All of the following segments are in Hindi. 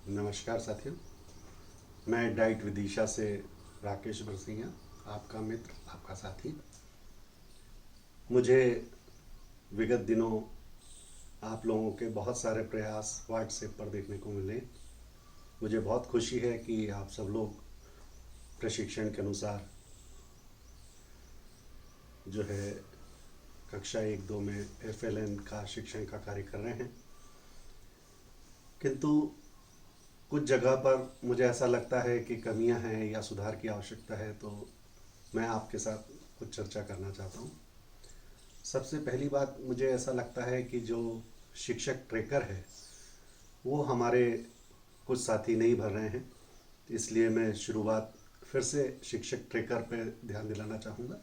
नमस्कार साथियों, मैं डाइट विदिशा से राकेश बरसिंहा, आपका मित्र, आपका साथी। मुझे विगत दिनों आप लोगों के बहुत सारे प्रयास व्हाट्सएप पर देखने को मिले। मुझे बहुत खुशी है कि आप सब लोग प्रशिक्षण के अनुसार जो है कक्षा 1-2 में FLN का शिक्षण का कार्य कर रहे हैं, किंतु कुछ जगह पर मुझे ऐसा लगता है कि कमियां हैं या सुधार की आवश्यकता है, तो मैं आपके साथ कुछ चर्चा करना चाहता हूं। सबसे पहली बात, मुझे ऐसा लगता है कि जो शिक्षक ट्रैकर है वो हमारे कुछ साथी नहीं भर रहे हैं, इसलिए मैं शुरुआत फिर से शिक्षक ट्रैकर पर ध्यान दिलाना चाहूँगा।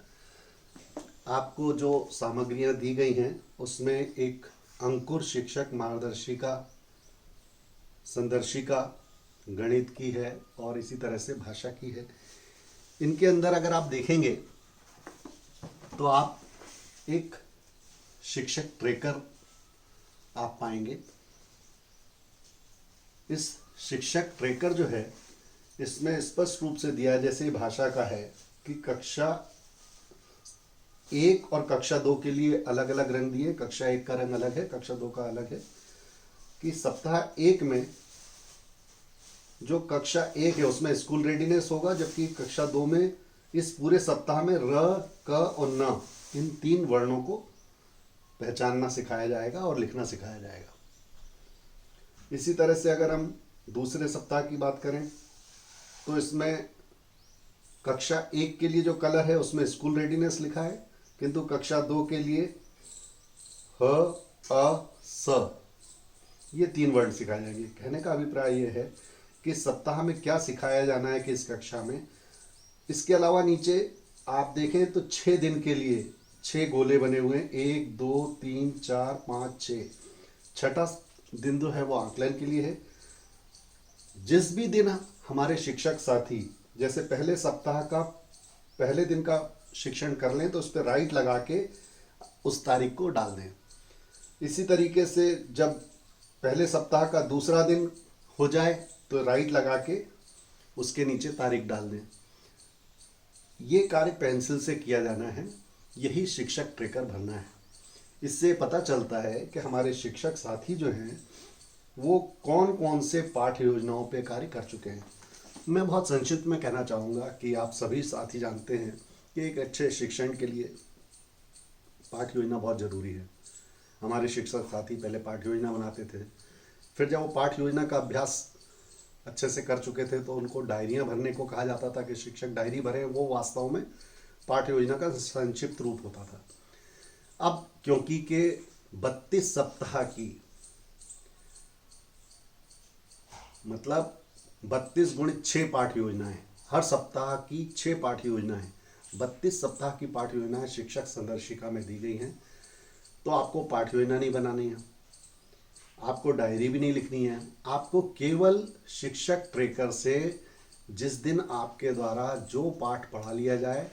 आपको जो सामग्रियाँ दी गई हैं उसमें एक अंकुर शिक्षक मार्गदर्शिका संदर्शिका गणित की है और इसी तरह से भाषा की है। इनके अंदर अगर आप देखेंगे तो आप एक शिक्षक ट्रैकर आप पाएंगे। इस शिक्षक ट्रैकर जो है इसमें स्पष्ट रूप से दिया है, जैसे भाषा का है कि कक्षा 1 और कक्षा 2 के लिए अलग अलग रंग दिए। कक्षा 1 का रंग अलग है, कक्षा 2 का अलग है। कि सप्ताह 1 में जो कक्षा 1 है उसमें स्कूल रेडीनेस होगा, जबकि कक्षा 2 में इस पूरे सप्ताह में र, क और न, इन 3 वर्णों को पहचानना सिखाया जाएगा और लिखना सिखाया जाएगा। इसी तरह से अगर हम दूसरे सप्ताह की बात करें तो इसमें कक्षा 1 के लिए जो कलर है उसमें स्कूल रेडीनेस लिखा है, किंतु कक्षा 2 के लिए ह, अ, स, ये 3 वर्ण सिखाए जाएंगे। कहने का अभिप्राय ये है कि सप्ताह में क्या सिखाया जाना है कि इस कक्षा में। इसके अलावा नीचे आप देखें तो 6 दिन के लिए 6 गोले बने हुए हैं, 1 2 3 4 5 6। छठा दिन जो है वो आकलन के लिए है। जिस भी दिन हमारे शिक्षक साथी जैसे पहले सप्ताह का पहले दिन का शिक्षण कर लें तो उस पर राइट लगा के उस तारीख को डाल दें। इसी तरीके से जब पहले सप्ताह का दूसरा दिन हो जाए तो राइट लगा के उसके नीचे तारीख डाल दें। ये कार्य पेंसिल से किया जाना है, यही शिक्षक ट्रैकर भरना है। इससे पता चलता है कि हमारे शिक्षक साथी जो हैं वो कौन कौन से पाठ्य योजनाओं पे कार्य कर चुके हैं। मैं बहुत संक्षिप्त में कहना चाहूँगा कि आप सभी साथी जानते हैं कि एक अच्छे शिक्षण के लिए पाठ्य योजना बहुत ज़रूरी है। हमारे शिक्षक साथी पहले पाठ्य योजना बनाते थे, फिर जब वो पाठ्य योजना का अभ्यास अच्छे से कर चुके थे तो उनको डायरियाँ भरने को कहा जाता था कि शिक्षक डायरी भरें। वो वास्तव में पाठ्य योजना का संक्षिप्त रूप होता था। अब क्योंकि के 32 सप्ताह की मतलब 32 गुणित 6 पाठ्य योजनाएं, हर सप्ताह की 6 पाठ्य योजनाएं, 32 सप्ताह की पाठ्य योजनाएं शिक्षक संदर्शिका में दी गई हैं। तो आपको पाठ्य योजना नहीं बनानी है, आपको डायरी भी नहीं लिखनी है। आपको केवल शिक्षक ट्रैकर से जिस दिन आपके द्वारा जो पाठ पढ़ा लिया जाए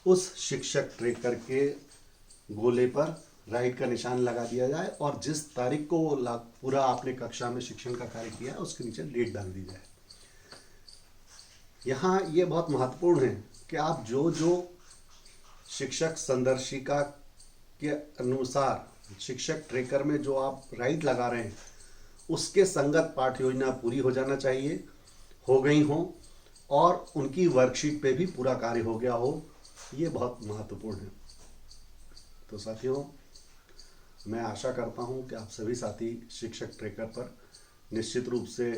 उस शिक्षक ट्रैकर के गोले पर राइट का निशान लगा दिया जाए और जिस तारीख को पूरा आपने कक्षा में शिक्षण का कार्य किया है उसके नीचे डेट डाल दी जाए। यहाँ ये बहुत महत्वपूर्ण है कि आप जो जो शिक्षक संदर्शिका के अनुसार शिक्षक ट्रैकर में जो आप राइट लगा रहे हैं उसके संगत पाठ्य योजना पूरी हो जाना चाहिए, हो गई हो, और उनकी वर्कशीट पे भी पूरा कार्य हो गया हो। ये बहुत महत्वपूर्ण है। तो साथियों, मैं आशा करता हूँ कि आप सभी साथी शिक्षक ट्रैकर पर निश्चित रूप से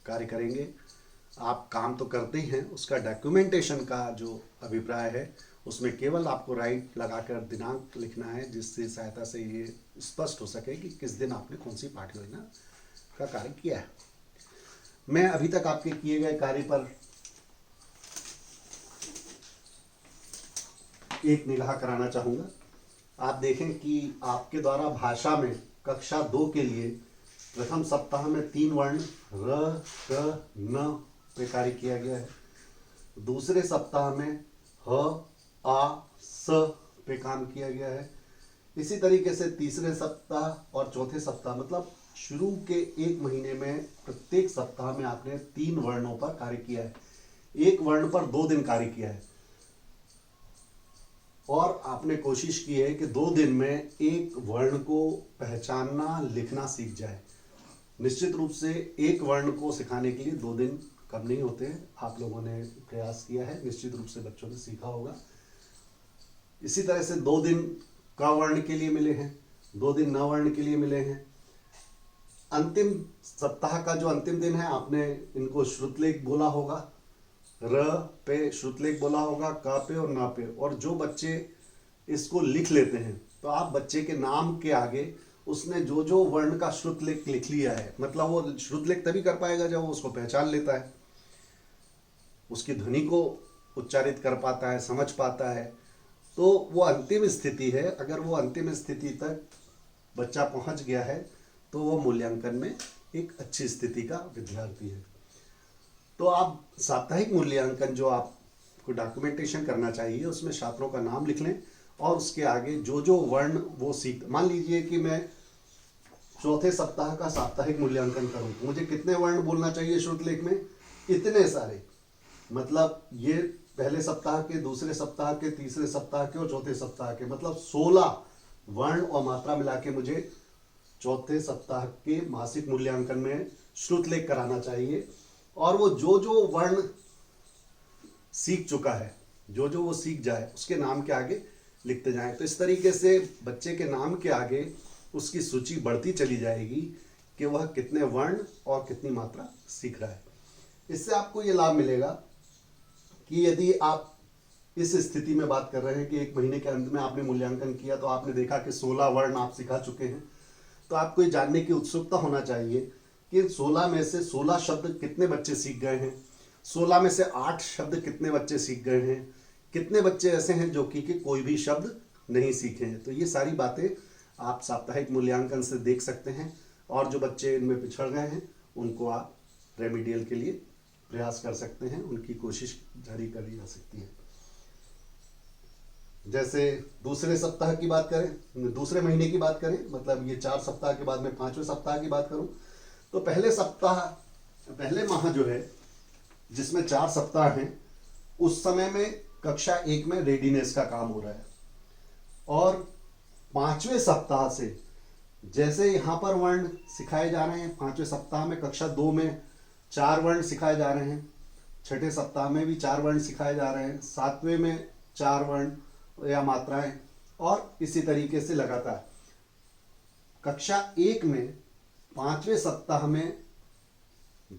कार्य करेंगे। आप काम तो करते ही हैं, उसका डॉक्यूमेंटेशन का जो अभिप्राय है उसमें केवल आपको राइट लगाकर दिनांक लिखना है, जिससे सहायता से ये स्पष्ट हो सके कि किस दिन आपने कौन सी पाठ्य योजना का कार्य किया है। मैं अभी तक आपके किए गए कार्य पर एक निगाह कराना चाहूँगा। आप देखें कि आपके द्वारा भाषा में कक्षा 2 के लिए प्रथम सप्ताह में 3 वर्ण र, क, न पे कार्य किया गया है। दूसरे सप्ताह में ह, आ, स पे काम किया गया है। इसी तरीके से तीसरे सप्ताह और चौथे सप्ताह मतलब शुरू के 1 महीने में प्रत्येक सप्ताह में आपने 3 वर्णों पर कार्य किया है, एक वर्ण पर 2 दिन कार्य किया है, और आपने कोशिश की है कि 2 दिन में एक वर्ण को पहचानना, लिखना सीख जाए। निश्चित रूप से एक वर्ण को सिखाने के लिए 2 दिन कम नहीं होते हैं। आप लोगों ने प्रयास किया है, निश्चित रूप से बच्चों ने सीखा होगा। इसी तरह से 2 दिन क वर्ण के लिए मिले हैं, 2 दिन न वर्ण के लिए मिले हैं। अंतिम सप्ताह का जो अंतिम दिन है, आपने इनको श्रुतलेख बोला होगा, र पे श्रुतलेख बोला होगा, क पे और न पे। और जो बच्चे इसको लिख लेते हैं तो आप बच्चे के नाम के आगे उसने जो जो वर्ण का श्रुतलेख लिख लिया है, मतलब वो श्रुतलेख तभी कर पाएगा जब वो उसको पहचान लेता है, उसकी ध्वनि को उच्चारित कर पाता है, समझ पाता है। तो वो अंतिम स्थिति है। अगर वो अंतिम स्थिति तक बच्चा पहुंच गया है तो वो मूल्यांकन में एक अच्छी स्थिति का विद्यार्थी है। तो आप साप्ताहिक मूल्यांकन जो आपको डॉक्यूमेंटेशन करना चाहिए, उसमें छात्रों का नाम लिख लें और उसके आगे जो जो वर्ण वो सीख, मान लीजिए कि मैं चौथे सप्ताह का साप्ताहिक मूल्यांकन करूं तो मुझे कितने वर्ण बोलना चाहिए श्रुतलेख में? इतने सारे। मतलब ये पहले सप्ताह के, दूसरे सप्ताह के, तीसरे सप्ताह के और चौथे सप्ताह के, मतलब 16 वर्ण और मात्रा मिला के मुझे चौथे सप्ताह के मासिक मूल्यांकन में श्रुतलेख कराना चाहिए। और वो जो जो वर्ण सीख चुका है, जो जो वो सीख जाए, उसके नाम के आगे लिखते जाएं। तो इस तरीके से बच्चे के नाम के आगे उसकी सूची बढ़ती चली जाएगी कि वह कितने वर्ण और कितनी मात्रा सीख रहा है। इससे आपको ये लाभ मिलेगा कि यदि आप इस स्थिति में बात कर रहे हैं कि 1 महीने के अंत में आपने मूल्यांकन किया तो आपने देखा कि 16 वर्ण आप सिखा चुके हैं, तो आपको ये जानने की उत्सुकता होना चाहिए कि 16 में से 16 शब्द कितने बच्चे सीख गए हैं, 16 में से 8 शब्द कितने बच्चे सीख गए हैं, कितने बच्चे ऐसे हैं जो कि कोई भी शब्द नहीं सीखे हैं। तो ये सारी बातें आप साप्ताहिक मूल्यांकन से देख सकते हैं। और जो बच्चे इनमें पिछड़ गए हैं उनको आप रेमेडियल के लिए प्रयास कर सकते हैं, उनकी कोशिश जारी करी जा सकती है। जैसे दूसरे सप्ताह की बात करें, दूसरे महीने की बात करें, मतलब ये 4 सप्ताह के बाद में 5वें सप्ताह की बात करूं तो पहले सप्ताह, पहले माह जो है जिसमें 4 सप्ताह हैं, उस समय में कक्षा 1 में रेडीनेस का काम हो रहा है। और 5वें सप्ताह से जैसे यहाँ पर वर्ण सिखाए जा रहे हैं, 5वें सप्ताह में कक्षा 2 में 4 वर्ण सिखाए जा रहे हैं, 6ठे सप्ताह में भी 4 वर्ण सिखाए जा रहे हैं, 7वें में 4 वर्ण या मात्राएं, और इसी तरीके से लगातार। कक्षा 1 में 5वें सप्ताह में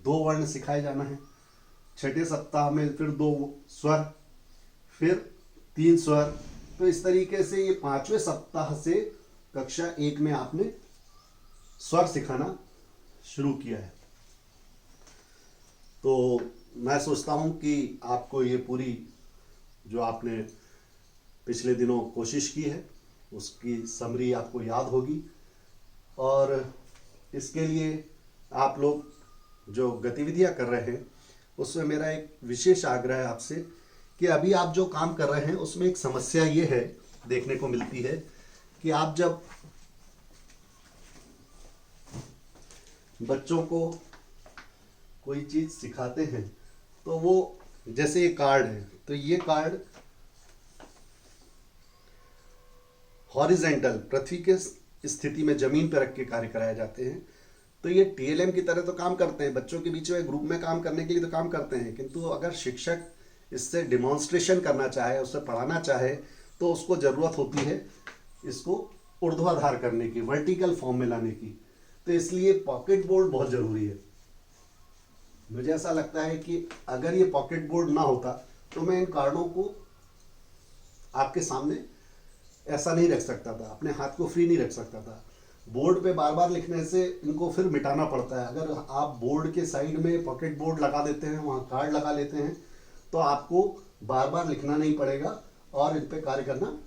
2 वर्ण सिखाए जाना है, 6ठे सप्ताह में फिर 2 स्वर, फिर 3 स्वर। तो इस तरीके से ये 5वें सप्ताह से कक्षा 1 में आपने स्वर सिखाना शुरू किया है। तो मैं सोचता हूं कि आपको ये पूरी जो आपने पिछले दिनों कोशिश की है उसकी समरी आपको याद होगी। और इसके लिए आप लोग जो गतिविधियां कर रहे हैं उसमें मेरा एक विशेष आग्रह है आपसे कि अभी आप जो काम कर रहे हैं उसमें एक समस्या ये है, देखने को मिलती है कि आप जब बच्चों को कोई चीज सिखाते हैं तो वो, जैसे ये कार्ड है, तो ये कार्ड हॉरिजेंटल, पृथ्वी के स्थिति में जमीन पर रख के कार्य कराए जाते हैं। तो ये टीएलएम की तरह तो काम करते हैं, बच्चों के बीच में ग्रुप में काम करने के लिए तो काम करते हैं, किंतु अगर शिक्षक इससे डिमॉन्स्ट्रेशन करना चाहे, उससे पढ़ाना चाहे, तो उसको ज़रूरत होती है इसको ऊर्ध्वाधार करने की, वर्टिकल फॉर्म में लाने की। तो इसलिए पॉकेट बोर्ड बहुत ज़रूरी है। मुझे ऐसा लगता है कि अगर ये पॉकेट बोर्ड ना होता तो मैं इन कार्डों को आपके सामने ऐसा नहीं रख सकता था, अपने हाथ को फ्री नहीं रख सकता था। बोर्ड पे बार बार लिखने से इनको फिर मिटाना पड़ता है। अगर आप बोर्ड के साइड में पॉकेट बोर्ड लगा देते हैं, वहाँ कार्ड लगा लेते हैं, तो आपको बार बार लिखना नहीं पड़ेगा और इन पे कार्य करना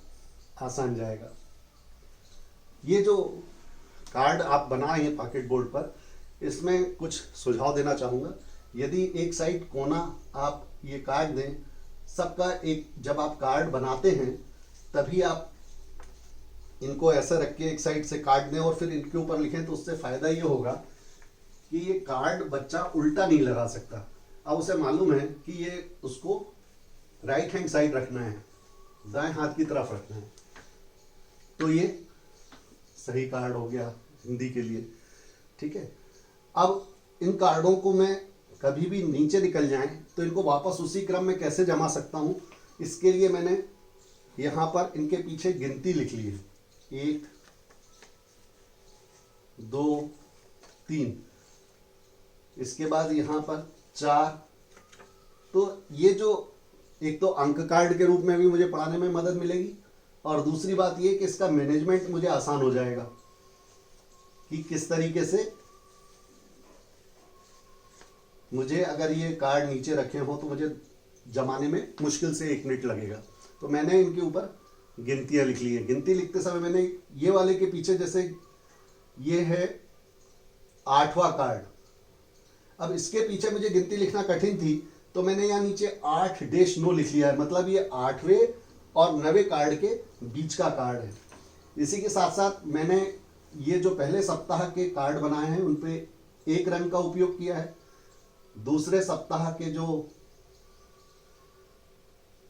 आसान जाएगा। ये जो कार्ड आप बनाए हैं पॉकेट बोर्ड पर, इसमें कुछ सुझाव देना चाहूँगा। यदि एक साइड कोना आप ये कार्ड दें, सबका एक, जब आप कार्ड बनाते हैं तभी आप इनको ऐसा रख के एक साइड से काट दें और फिर इनके ऊपर लिखें, तो उससे फायदा ये होगा कि ये कार्ड बच्चा उल्टा नहीं लगा सकता। अब उसे मालूम है कि ये उसको राइट हैंड साइड रखना है, दाएं हाथ की तरफ रखना है, तो ये सही कार्ड हो गया हिंदी के लिए। ठीक है, अब इन कार्डों को मैं कभी भी नीचे निकल जाएं तो इनको वापस उसी क्रम में कैसे जमा सकता हूं, इसके लिए मैंने यहां पर इनके पीछे गिनती लिख ली है, 1 2 3, इसके बाद यहां पर 4। तो ये जो एक तो अंक कार्ड के रूप में भी मुझे पढ़ाने में मदद मिलेगी, और दूसरी बात ये कि इसका मैनेजमेंट मुझे आसान हो जाएगा कि किस तरीके से मुझे अगर ये कार्ड नीचे रखे हो तो मुझे जमाने में मुश्किल से 1 मिनट लगेगा। तो मैंने इनके ऊपर गिनतियां लिख ली है। गिनती लिखते समय मैंने ये वाले के पीछे, जैसे ये है 8वां कार्ड, अब इसके पीछे मुझे गिनती लिखना कठिन थी तो मैंने यहाँ नीचे 8-9 लिख लिया है, मतलब ये 8वें और 9वें कार्ड के बीच का कार्ड है। इसी के साथ साथ मैंने ये जो पहले सप्ताह के कार्ड बनाए हैं उन पे एक रंग का उपयोग किया है, दूसरे सप्ताह के जो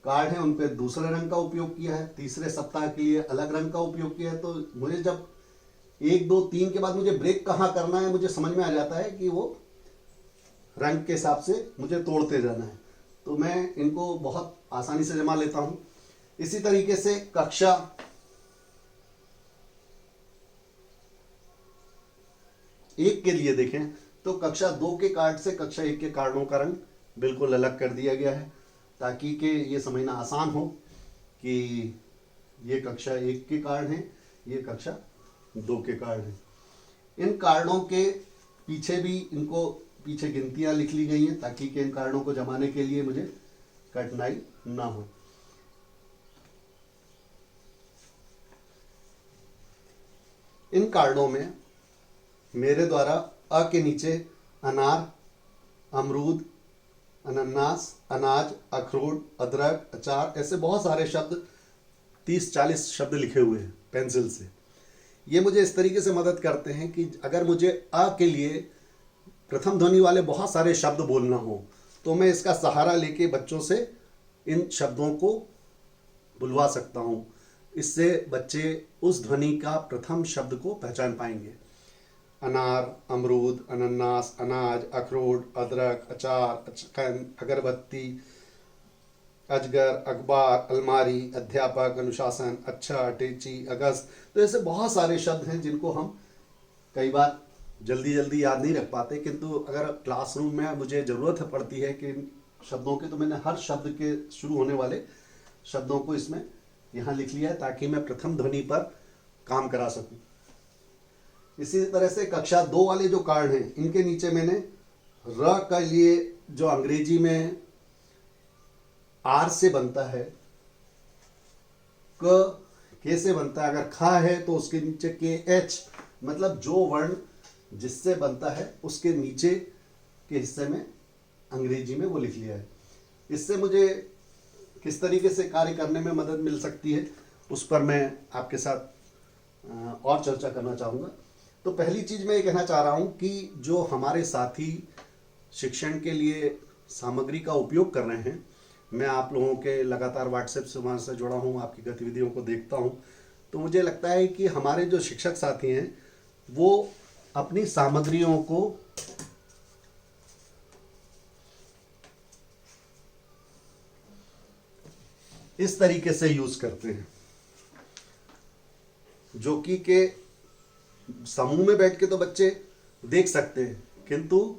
कार्ड हैं उन पे दूसरे रंग का उपयोग किया है, तीसरे सप्ताह के लिए अलग रंग का उपयोग किया है। तो मुझे जब 1 2 3 के बाद मुझे ब्रेक कहाँ करना है मुझे समझ में आ जाता है कि वो रंग के हिसाब से मुझे तोड़ते जाना है, तो मैं इनको बहुत आसानी से जमा लेता हूं। इसी तरीके से कक्षा 1 के लिए देखें तो कक्षा 2 के कार्ड से कक्षा 1 के कार्डों का रंग बिल्कुल अलग कर दिया गया है, ताकि कि ये समझना आसान हो कि ये कक्षा 1 के कार्ड हैं, ये कक्षा 2 के कार्ड हैं। इन कार्डों के पीछे भी इनको पीछे गिनतियां लिख ली गई हैं ताकि कि इन कार्डों को जमाने के लिए मुझे कठिनाई ना हो। इन कार्डों में मेरे द्वारा अ के नीचे अनार, अमरूद, अनानास, अनाज, अखरोट, अदरक, अचार, ऐसे बहुत सारे शब्द 30-40 शब्द लिखे हुए हैं पेंसिल से। ये मुझे इस तरीके से मदद करते हैं कि अगर मुझे अ के लिए प्रथम ध्वनि वाले बहुत सारे शब्द बोलना हो तो मैं इसका सहारा लेके बच्चों से इन शब्दों को बुलवा सकता हूँ। इससे बच्चे उस ध्वनि का प्रथम शब्द को पहचान पाएंगे। अनार, अमरूद, अनानास, अनाज, अखरोट, अदरक, अचार, अगरबत्ती, अजगर, अखबार, अलमारी, अध्यापक, अनुशासन, अच्छा, टेची, अगस्त। तो ऐसे बहुत सारे शब्द हैं जिनको हम कई बार जल्दी जल्दी याद नहीं रख पाते, किंतु अगर क्लासरूम में मुझे ज़रूरत पड़ती है कि इन शब्दों की, तो मैंने हर शब्द के शुरू होने वाले शब्दों को इसमें यहाँ लिख लिया है ताकि मैं प्रथम ध्वनि पर काम करा सकूं। इसी तरह से कक्षा 2 वाले जो कार्ड हैं इनके नीचे मैंने र के लिए जो अंग्रेजी में आर से बनता है, के से बनता है, अगर खा है तो उसके नीचे के एच, मतलब जो वर्ण जिससे बनता है उसके नीचे के हिस्से में अंग्रेजी में वो लिख लिया है। इससे मुझे किस तरीके से कार्य करने में मदद मिल सकती है उस पर मैं आपके साथ और चर्चा करना चाहूँगा। तो पहली चीज़ मैं ये कहना चाह रहा हूँ कि जो हमारे साथी शिक्षण के लिए सामग्री का उपयोग कर रहे हैं, मैं आप लोगों के लगातार व्हाट्सएप से जुड़ा हूँ, आपकी गतिविधियों को देखता हूँ, तो मुझे लगता है कि हमारे जो शिक्षक साथी हैं वो अपनी सामग्रियों को इस तरीके से यूज करते हैं जो कि के समूह में बैठ के तो बच्चे देख सकते हैं, किंतु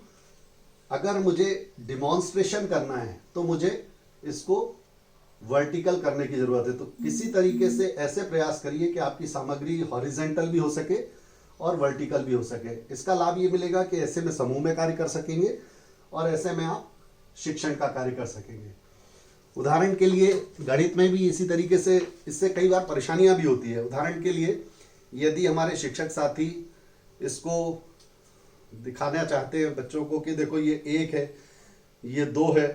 अगर मुझे डिमॉन्स्ट्रेशन करना है तो मुझे इसको वर्टिकल करने की जरूरत है। तो किसी तरीके से ऐसे प्रयास करिए कि आपकी सामग्री हॉरिजेंटल भी हो सके और वर्टिकल भी हो सके। इसका लाभ ये मिलेगा कि ऐसे में समूह में कार्य कर सकेंगे और ऐसे में आप शिक्षण का कार्य कर सकेंगे। उदाहरण के लिए गणित में भी इसी तरीके से इससे कई बार परेशानियां भी होती है। उदाहरण के लिए यदि हमारे शिक्षक साथी इसको दिखाना चाहते हैं बच्चों को कि देखो ये 1 है, ये 2 है,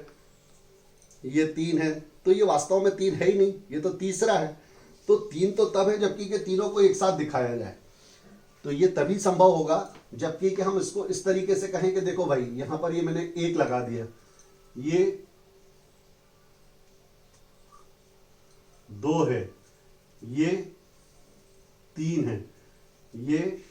ये 3 है, तो ये वास्तव में 3 है ही नहीं, ये तो तीसरा है। तो 3 तो तब है जबकि के तीनों को एक साथ दिखाया जाए। तो ये तभी संभव होगा जबकि कि हम इसको इस तरीके से कहें कि देखो भाई यहां पर ये मैंने 1 लगा दिया, ये 2 है, ये 3 है, ये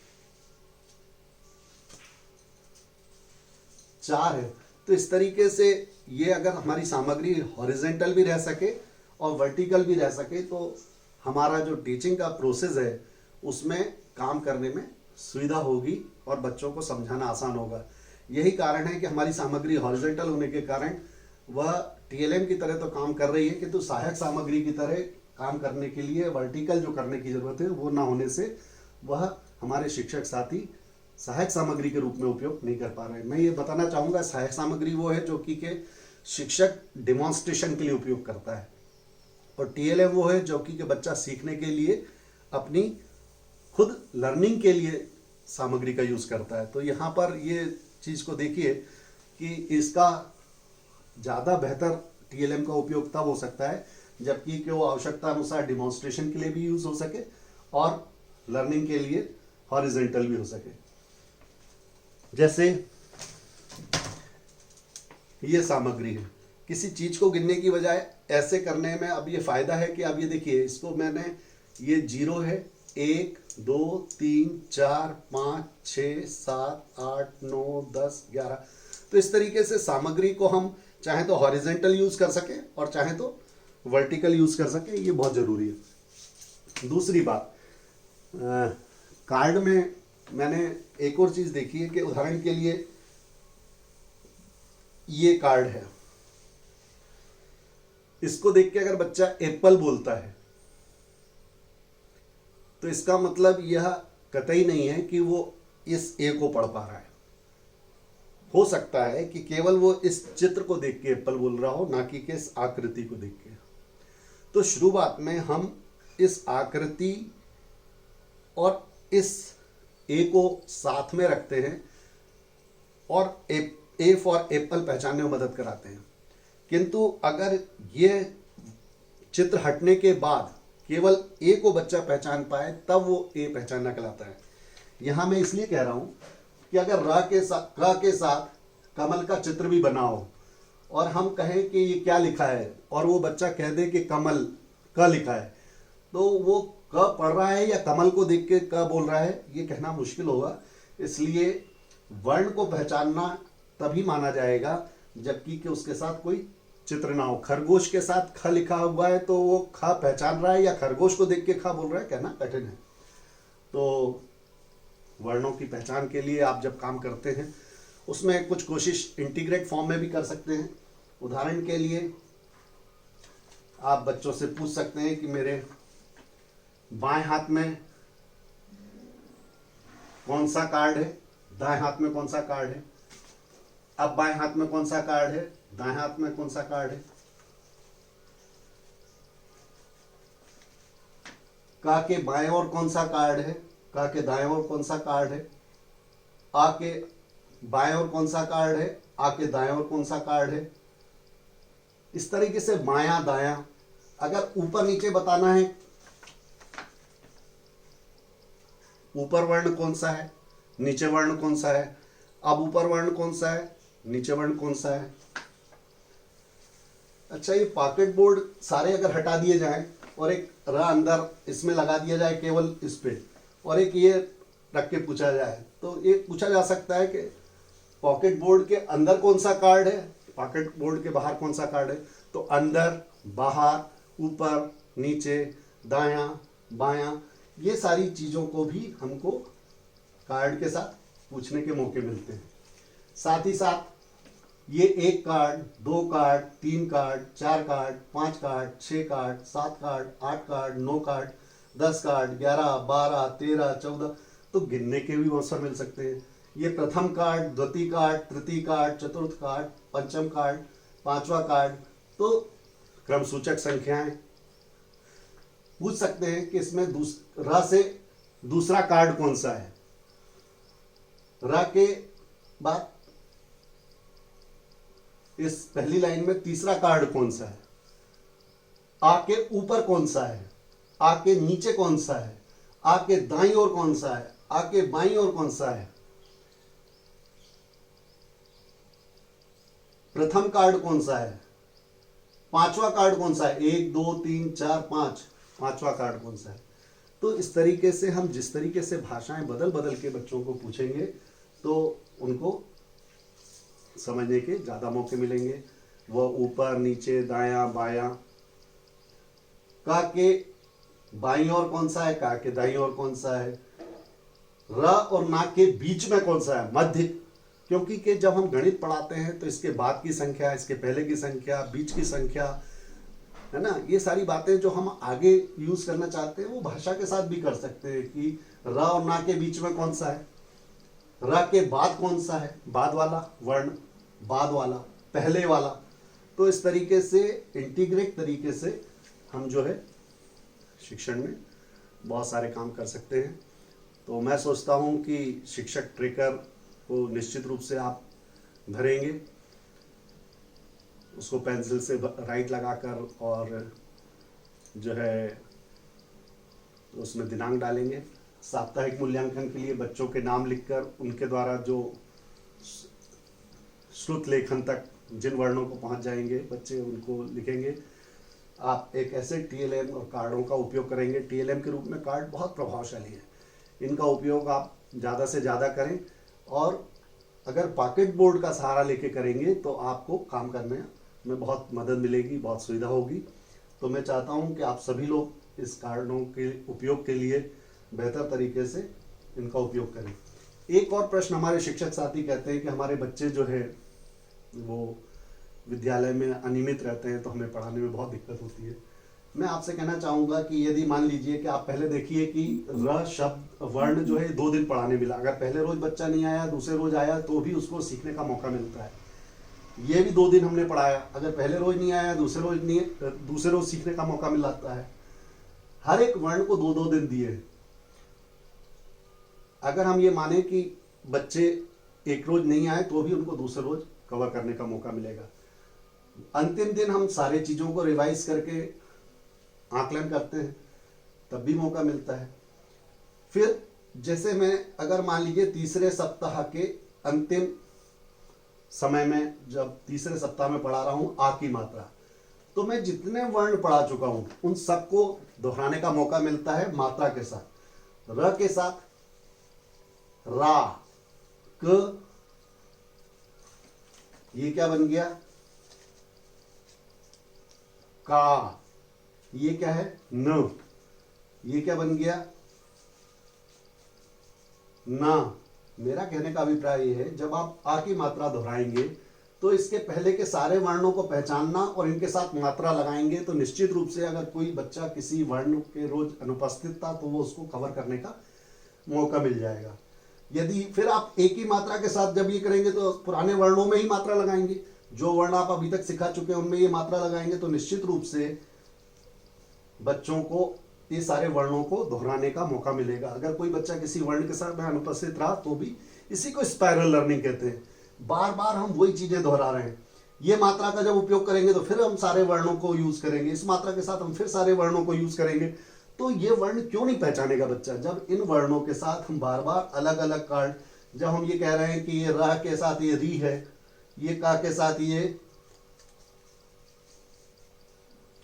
4 है। तो इस तरीके से ये अगर हमारी सामग्री हॉरिजेंटल भी रह सके और वर्टिकल भी रह सके तो हमारा जो टीचिंग का प्रोसेस है उसमें काम करने में सुविधा होगी और बच्चों को समझाना आसान होगा। यही कारण है कि हमारी सामग्री हॉरिजेंटल होने के कारण वह टीएलएम की तरह तो काम कर रही है किंतु सहायक सामग्री की तरह काम करने के लिए वर्टिकल जो करने की जरूरत है वो ना होने से वह हमारे शिक्षक साथी सहायक सामग्री के रूप में उपयोग नहीं कर पा रहे हैं। मैं ये बताना चाहूँगा सहायक सामग्री वो है जो कि के शिक्षक डिमॉन्स्ट्रेशन के लिए उपयोग करता है और टीएलएम वो है जो कि बच्चा सीखने के लिए अपनी खुद लर्निंग के लिए सामग्री का यूज़ करता है। तो यहाँ पर ये चीज़ को देखिए कि इसका ज़्यादा बेहतर टीएलएम का उपयोग तब हो सकता है जबकि कि वो आवश्यकता अनुसार डिमॉन्स्ट्रेशन के लिए भी यूज़ हो सके और लर्निंग के लिए हॉरिजेंटल भी हो सके। जैसे ये सामग्री है, किसी चीज को गिनने की बजाय ऐसे करने में अब ये फायदा है कि अब ये देखिए इसको मैंने ये 0 है 1 2 3 4 5 6 7 8 9 10 11। तो इस तरीके से सामग्री को हम चाहे तो हॉरिजेंटल यूज कर सके और चाहे तो वर्टिकल यूज कर सके, ये बहुत जरूरी है। दूसरी बात, कार्ड में मैंने एक और चीज देखी है कि उदाहरण के लिए ये कार्ड है, इसको देख के अगर बच्चा एप्पल बोलता है तो इसका मतलब यह कतई नहीं है कि वो इस ए को पढ़ पा रहा है। हो सकता है कि केवल वो इस चित्र को देख के एप्पल बोल रहा हो, ना कि इस आकृति को देख के। तो शुरुआत में हम इस आकृति और इस ए को साथ में रखते हैं और ए फॉर एप्पल पहचानने में मदद कराते हैं। किंतु अगर ये चित्र हटने के बाद केवल ए को बच्चा पहचान पाए तब वो ए पहचानना कहलाता है। यहां मैं इसलिए कह रहा हूं कि अगर र के साथ कमल का चित्र भी बना हो और हम कहें कि ये क्या लिखा है और वो बच्चा कह दे कि कमल क लिखा है, तो वो क पढ़ रहा है या कमल को देख के क बोल रहा है ये कहना मुश्किल होगा। इसलिए वर्ण को पहचानना तभी माना जाएगा जबकि कि उसके साथ कोई चित्र ना हो। खरगोश के साथ ख लिखा हुआ है तो वो ख पहचान रहा है या खरगोश को देख के ख बोल रहा है, कहना कठिन है। तो वर्णों की पहचान के लिए आप जब काम करते हैं उसमें कुछ कोशिश इंटीग्रेट फॉर्म में भी कर सकते हैं। उदाहरण के लिए आप बच्चों से पूछ सकते हैं कि मेरे बाएं हाथ में कौन सा कार्ड है, दाएं हाथ में कौन सा कार्ड है। अब बाएं हाथ में कौन सा कार्ड है, दाएं हाथ में कौन सा कार्ड है। का के बाएं ओर कौन सा कार्ड है, का के दाएं ओर कौन सा कार्ड है। आ के बाएं ओर कौन सा कार्ड है, आ के दाएं ओर कौन सा कार्ड है। इस तरीके से बायां दायां, अगर ऊपर नीचे बताना है, ऊपर वर्ण कौन सा है, नीचे वर्ण कौन सा है। अब ऊपर वर्ण कौन सा है, नीचे वर्ण कौन सा है। अच्छा, ये पॉकेट बोर्ड सारे अगर हटा दिए जाएं और एक र अंदर इसमें लगा दिया जाए केवल इस पे, और एक ये रख के पूछा जाए तो ये पूछा जा सकता है कि पॉकेट बोर्ड के अंदर कौन सा कार्ड है, पॉकेट बोर्ड के बाहर कौन सा कार्ड है। तो अंदर, बाहर, ऊपर, नीचे, दायां, बायां, ये सारी चीज़ों को भी हमको कार्ड के साथ पूछने के मौके मिलते हैं। साथ ही साथ ये 1 card, 2 card, 3 card, 4 card, 5 card, 6 card, 7 card, 8 card, 9 card, 10 card, 11, 12, 13, 14, तो गिनने के भी अवसर मिल सकते हैं। ये प्रथम कार्ड, द्वितीय कार्ड, तृतीय कार्ड, चतुर्थ कार्ड, पंचम कार्ड, 5वां कार्ड, तो क्रम सूचक संख्याएं पूछ सकते हैं कि इसमें र से दूसरा कार्ड कौन सा है। र के बाद इस पहली लाइन में तीसरा कार्ड कौन सा है। आ के ऊपर कौन सा है, आ के नीचे कौन सा है, आ के दाईं ओर कौन सा है, आ के बाईं ओर कौन सा है, प्रथम कार्ड कौन सा है, पांचवा कार्ड कौन सा है, 1 2 3 4 5, पांचवा कार्ड कौन सा है। तो इस तरीके से हम जिस तरीके से भाषाएं बदल बदल के बच्चों को पूछेंगे तो उनको समझने के ज़्यादा मौके मिलेंगे। वह ऊपर नीचे दायां बायां, का के बाईं ओर कौन सा है, का के दाईं ओर कौन सा है, र और ना के बीच में कौन सा है, मध्य। क्योंकि कि जब हम गणित पढ़ाते हैं तो इसके बाद की संख्या, इसके पहले की संख्या, बीच की संख्या, है ना, ये सारी बातें जो हम आगे यूज करना चाहते हैं वो भाषा के साथ भी कर सकते हैं कि र और ना के बीच में कौन सा है, र के बाद कौन सा है, बाद वाला वर्ण, बाद वाला, पहले वाला। तो इस तरीके से इंटीग्रेट तरीके से हम जो है शिक्षण में बहुत सारे काम कर सकते हैं। तो मैं सोचता हूँ कि शिक्षक ट्रेकर को निश्चित रूप से आप भरेंगे, उसको पेंसिल से राइट लगाकर और जो है उसमें दिनांक डालेंगे। साप्ताहिक मूल्यांकन के लिए बच्चों के नाम लिखकर उनके द्वारा जो श्रुत लेखन तक जिन वर्णों को पहुंच जाएंगे बच्चे उनको लिखेंगे। आप एक ऐसे टीएलएम और कार्डों का उपयोग करेंगे, टीएलएम के रूप में कार्ड बहुत प्रभावशाली है, इनका उपयोग आप ज़्यादा से ज़्यादा करें। और अगर पॉकेट बोर्ड का सहारा लेके करेंगे तो आपको काम करने में बहुत मदद मिलेगी, बहुत सुविधा होगी। तो मैं चाहता हूं कि आप सभी लोग इस कार्डों के उपयोग के लिए बेहतर तरीके से इनका उपयोग करें। एक और प्रश्न हमारे शिक्षक साथी कहते हैं कि हमारे बच्चे जो है वो विद्यालय में अनियमित रहते हैं तो हमें पढ़ाने में बहुत दिक्कत होती है। मैं आपसे कहना चाहूँगा कि यदि मान लीजिए कि आप पहले देखिए कि र शब्द वर्ण जो है 2 दिन पढ़ाने मिला, अगर पहले रोज बच्चा नहीं आया दूसरे रोज आया तो भी उसको सीखने का मौका मिलता है। ये भी 2 दिन हमने पढ़ाया, अगर पहले रोज नहीं आया दूसरे रोज सीखने का मौका मिलता है। हर एक वर्ण को 2-2 दिन दिए। अगर हम ये माने कि बच्चे एक रोज नहीं आए तो भी उनको दूसरे रोज कवर करने का मौका मिलेगा। अंतिम दिन हम सारे चीजों को रिवाइज करके आकलन करते हैं तब भी मौका मिलता है। फिर जैसे मैं अगर मान लीजिए तीसरे सप्ताह के अंतिम समय में जब तीसरे सप्ताह में पढ़ा रहा हूं आ की मात्रा, तो मैं जितने वर्ण पढ़ा चुका हूं उन सबको दोहराने का मौका मिलता है मात्रा के साथ। र के साथ रा, क, ये क्या बन गया, का, ये क्या है, न, ये क्या बन गया, ना। मेरा कहने का अभिप्राय ये है जब आप आ की मात्रा दोहराएंगे तो इसके पहले के सारे वर्णों को पहचानना और इनके साथ मात्रा लगाएंगे तो निश्चित रूप से अगर कोई बच्चा किसी वर्ण के रोज अनुपस्थित था तो वो उसको कवर करने का मौका मिल जाएगा। यदि फिर आप एक ही मात्रा के साथ जब ये करेंगे तो पुराने वर्णों में ही मात्रा लगाएंगे, जो वर्ण आप अभी तक सिखा चुके हैं उनमें ये मात्रा लगाएंगे तो निश्चित रूप से बच्चों को ये सारे वर्णों को दोहराने का मौका मिलेगा। अगर कोई बच्चा किसी वर्ण के साथ में अनुपस्थित रहा तो भी इसी को स्पाइरल लर्निंग कहते हैं। बार बार हम वही चीजें दोहरा रहे हैं। ये मात्रा का जब उपयोग करेंगे तो फिर हम सारे वर्णों को यूज करेंगे, इस मात्रा के साथ हम फिर सारे वर्णों को यूज करेंगे। तो ये वर्ण क्यों नहीं पहचानेगा बच्चा जब इन वर्णों के साथ हम बार बार अलग अलग कार्ड, जब हम ये कह रहे हैं कि ये र के साथ ये री है, ये का के साथ ये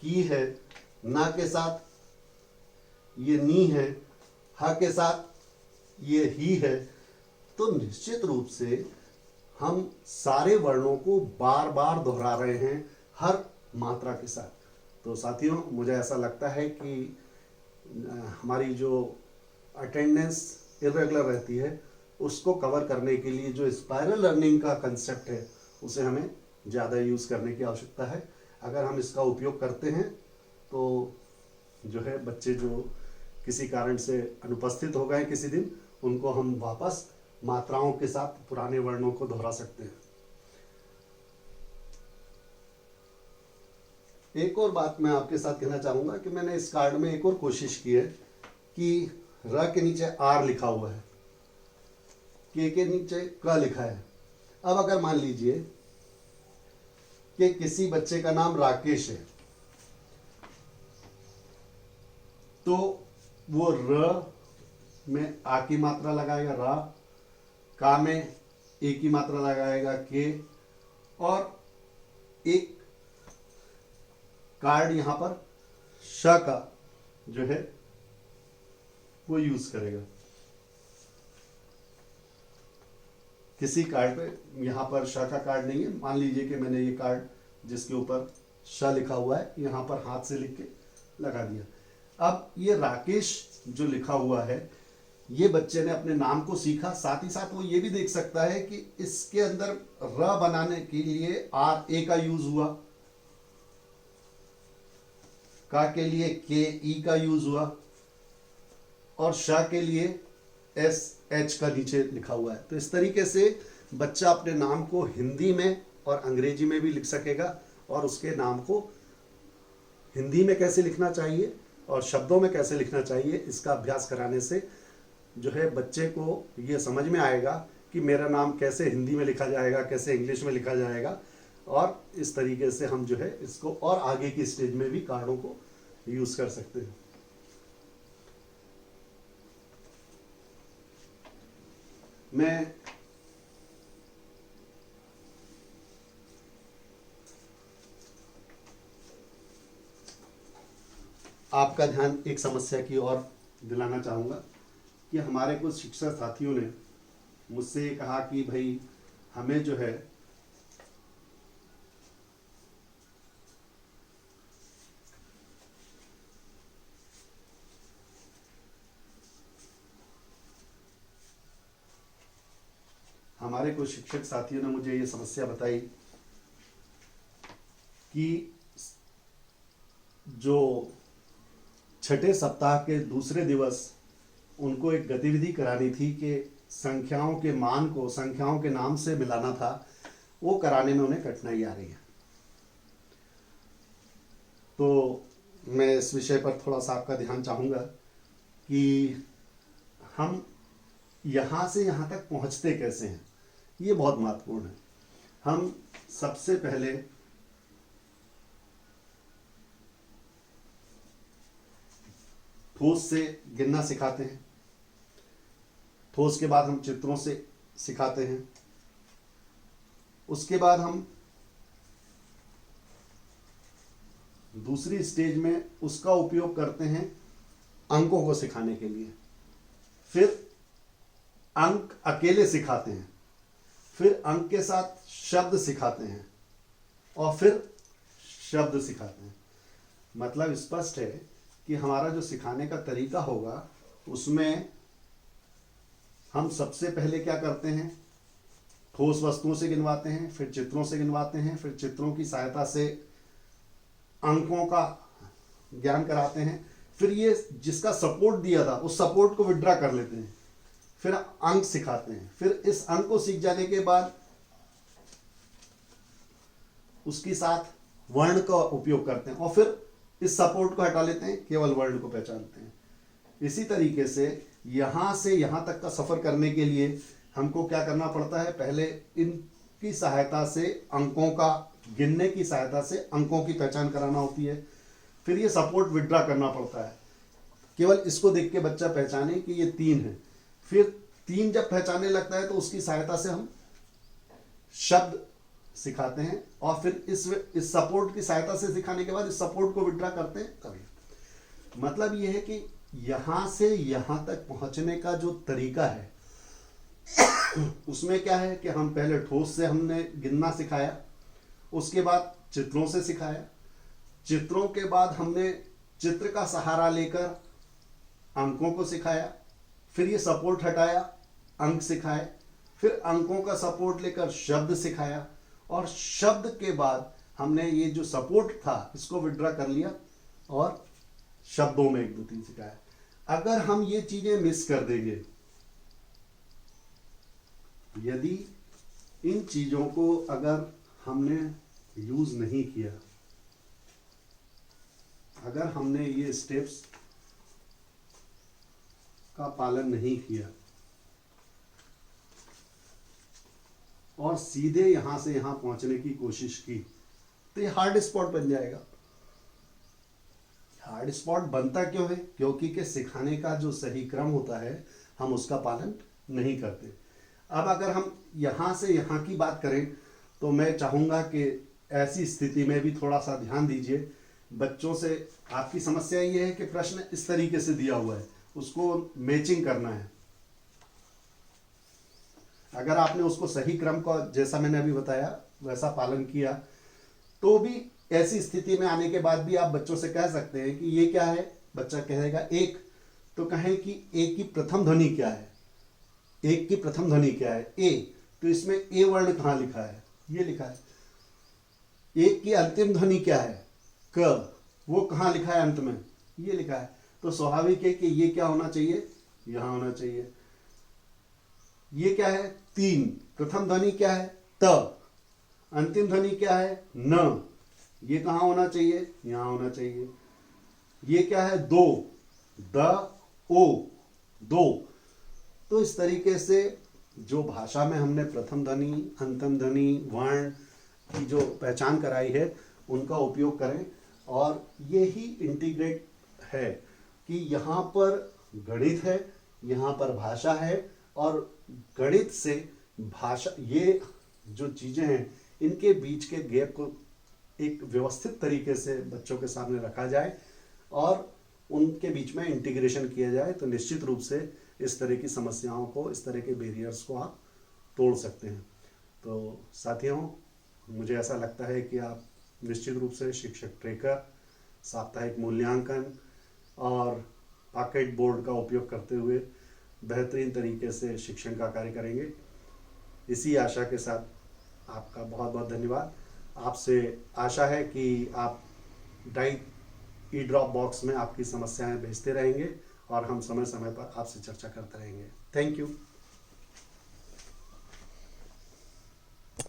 की है, ना के साथ ये नी है, हा के साथ ये ही है, तो निश्चित रूप से हम सारे वर्णों को बार बार दोहरा रहे हैं हर मात्रा के साथ। तो साथियों मुझे ऐसा लगता है कि हमारी जो अटेंडेंस इरेगुलर रहती है उसको कवर करने के लिए जो स्पाइरल लर्निंग का कंसेप्ट है उसे हमें ज़्यादा यूज़ करने की आवश्यकता है। अगर हम इसका उपयोग करते हैं तो जो है बच्चे जो किसी कारण से अनुपस्थित हो गए किसी दिन, उनको हम वापस मात्राओं के साथ पुराने वर्णों को दोहरा सकते हैं। एक और बात मैं आपके साथ कहना चाहूंगा कि मैंने इस कार्ड में एक और कोशिश की है कि र के नीचे आर लिखा हुआ है, के नीचे क लिखा है। अब अगर मान लीजिए कि किसी बच्चे का नाम राकेश है तो वो र में आ की मात्रा लगाएगा रा, का में ए की मात्रा लगाएगा के, और एक कार्ड यहां पर श का जो है वो यूज करेगा। किसी कार्ड पे यहां पर श का कार्ड नहीं है, मान लीजिए कि मैंने ये कार्ड जिसके ऊपर श लिखा हुआ है यहां पर हाथ से लिख के लगा दिया। अब ये राकेश जो लिखा हुआ है ये बच्चे ने अपने नाम को सीखा, साथ ही साथ वो ये भी देख सकता है कि इसके अंदर र बनाने के लिए आर ए का यूज हुआ, का के लिए के ई का यूज हुआ, और श के लिए एस एच का नीचे लिखा हुआ है। तो इस तरीके से बच्चा अपने नाम को हिंदी में और अंग्रेजी में भी लिख सकेगा, और उसके नाम को हिंदी में कैसे लिखना चाहिए और शब्दों में कैसे लिखना चाहिए इसका अभ्यास कराने से जो है बच्चे को ये समझ में आएगा कि मेरा नाम कैसे हिंदी में लिखा जाएगा, कैसे इंग्लिश में लिखा जाएगा, और इस तरीके से हम जो है इसको और आगे की स्टेज में भी कार्डों को यूज कर सकते हैं। मैं आपका ध्यान एक समस्या की ओर दिलाना चाहूँगा कि हमारे कुछ शिक्षक साथियों ने मुझसे ये कहा कि भाई हमें जो है हमारे कुछ शिक्षक साथियों ने मुझे ये समस्या बताई कि जो छठे सप्ताह के दूसरे दिवस उनको एक गतिविधि करानी थी कि संख्याओं के मान को संख्याओं के नाम से मिलाना था, वो कराने में उन्हें कठिनाई आ रही है। तो मैं इस विषय पर थोड़ा सा आपका ध्यान चाहूँगा कि हम यहाँ से यहाँ तक पहुँचते कैसे हैं, ये बहुत महत्वपूर्ण है। हम सबसे पहले ठोस से गिनना सिखाते हैं, ठोस के बाद हम चित्रों से सिखाते हैं, उसके बाद हम दूसरी स्टेज में उसका उपयोग करते हैं अंकों को सिखाने के लिए, फिर अंक अकेले सिखाते हैं, फिर अंक के साथ शब्द सिखाते हैं, और फिर शब्द सिखाते हैं। मतलब स्पष्ट है कि हमारा जो सिखाने का तरीका होगा उसमें हम सबसे पहले क्या करते हैं, ठोस वस्तुओं से गिनवाते हैं, फिर चित्रों से गिनवाते हैं, फिर चित्रों की सहायता से अंकों का ज्ञान कराते हैं, फिर ये जिसका सपोर्ट दिया था उस सपोर्ट को विड्रा कर लेते हैं, फिर अंक सिखाते हैं, फिर इस अंक को सीख जाने के बाद उसके साथ वर्ण का उपयोग करते हैं, और फिर इस सपोर्ट को हटा लेते हैं, केवल वर्ण को पहचानते हैं। इसी तरीके से यहां से यहां तक का सफर करने के लिए हमको क्या करना पड़ता है, पहले इनकी सहायता से अंकों का गिनने की सहायता से अंकों की पहचान कराना होती है, फिर ये सपोर्ट विड्रा करना पड़ता है, केवल इसको देख के बच्चा पहचाने कि ये 3 है, फिर 3 जब पहचानने लगता है तो उसकी सहायता से हम शब्द सिखाते हैं, और फिर इस सपोर्ट की सहायता से सिखाने के बाद इस सपोर्ट को विड्रा करते हैं तभी। मतलब ये है कि यहां से यहां तक पहुंचने का जो तरीका है उसमें क्या है कि हम पहले ठोस से हमने गिनना सिखाया, उसके बाद चित्रों से सिखाया, चित्रों के बाद हमने चित्र का सहारा लेकर अंकों को सिखाया, फिर ये सपोर्ट हटाया, अंक सिखाए, फिर अंकों का सपोर्ट लेकर शब्द सिखाया, और शब्द के बाद हमने ये जो सपोर्ट था इसको विड्रा कर लिया और शब्दों में 1 2 3 सिखाया। अगर हम ये चीजें मिस कर देंगे, यदि इन चीजों को अगर हमने यूज नहीं किया, अगर हमने ये स्टेप्स का पालन नहीं किया और सीधे यहां से यहां पहुंचने की कोशिश की, तो ये हार्ड स्पॉट बन जाएगा। हार्ड स्पॉट बनता क्यों है? क्योंकि के सिखाने का जो सही क्रम होता है हम उसका पालन नहीं करते। अब अगर हम यहाँ से यहाँ की बात करें तो मैं चाहूँगा कि ऐसी स्थिति में भी थोड़ा सा ध्यान दीजिए। बच्चों से आपकी समस्या ये है कि प्रश्न इस तरीके से दिया हुआ है, उसको मैचिंग करना है। अगर आपने उसको सही क्रम का, जैसा मैंने अभी बताया, वैसा पालन किया तो भी ऐसी स्थिति में आने के बाद भी आप बच्चों से कह सकते हैं कि ये क्या है। बच्चा कहेगा एक, तो कहें कि एक की प्रथम ध्वनि क्या है, एक की प्रथम ध्वनि क्या है, ए। तो इसमें ए वर्ण कहाँ लिखा है? ये लिखा है। एक की अंतिम ध्वनि क्या है, क, वो कहाँ लिखा है? अंत में, ये लिखा है। तो स्वाभाविक है कि ये क्या होना चाहिए? यहां होना चाहिए। ये क्या है? तीन, प्रथम ध्वनि क्या है? त, अंतिम ध्वनि क्या है? न, ये कहाँ होना चाहिए? यहां होना चाहिए। ये क्या है? दो, द, ओ, दो। तो इस तरीके से जो भाषा में हमने प्रथम ध्वनि, अंतिम ध्वनि, वर्ण की जो पहचान कराई है उनका उपयोग करें। और ये ही इंटीग्रेट है कि यहाँ पर गणित है, यहाँ पर भाषा है, और गणित से भाषा, ये जो चीज़ें हैं इनके बीच के गैप को एक व्यवस्थित तरीके से बच्चों के सामने रखा जाए और उनके बीच में इंटीग्रेशन किया जाए, तो निश्चित रूप से इस तरह की समस्याओं को, इस तरह के बैरियर्स को आप तोड़ सकते हैं। तो साथियों, मुझे ऐसा लगता है कि आप निश्चित रूप से शिक्षक ट्रैकर, साप्ताहिक मूल्यांकन और पॉकेट बोर्ड का उपयोग करते हुए बेहतरीन तरीके से शिक्षण का कार्य करेंगे। इसी आशा के साथ आपका बहुत बहुत धन्यवाद। आपसे आशा है कि आप ई ड्रॉप बॉक्स में आपकी समस्याएं भेजते रहेंगे और हम समय समय पर आपसे चर्चा करते रहेंगे। Thank you.